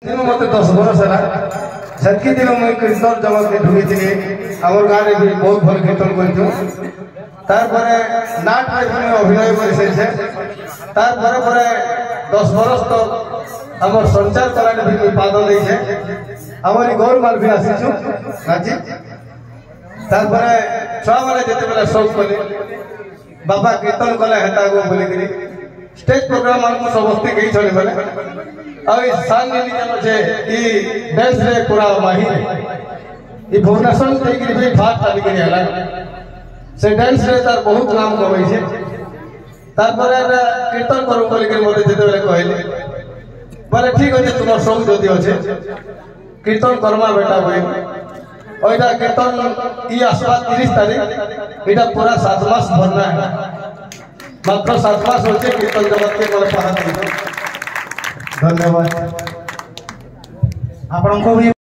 मत 10 बरस है सेतकी दिन मुझे कीर्तन जगत के ढुकी थी आम गाँव में भी बहुत भल कीर्तन कर नाट में अभिनय कर 10 बरस तो आम संचार कला भी पाद दे आमरी गौरमाल भी आसीचु नाची छुआ मैंने जिते बेले शौक कले बाबा कीर्तन कले हेता गो बोलिकी स्टेज प्रोग्राम मान समस्ते गई छले बेले आई सांग जे ई डांस रे पूरा माहिर ई भुवनेश्वर देकी भी भाग चाली करी हला से डांस रे तार बहुत नाम कमाई छे तार पर कीर्तन करू बोलिकी मते जिते बेले कहले बोले ठीक अछि तुम शौक जदी अछि कीर्तन करमा बेटा बोली ओइटा कीर्तन ई आसवा 30 तारीख एटा पूरा 7 मास भरना है मात्र 7 मास होचे कीर्तन जगत के कोले पहाड़ धन्यवाद आपन को भी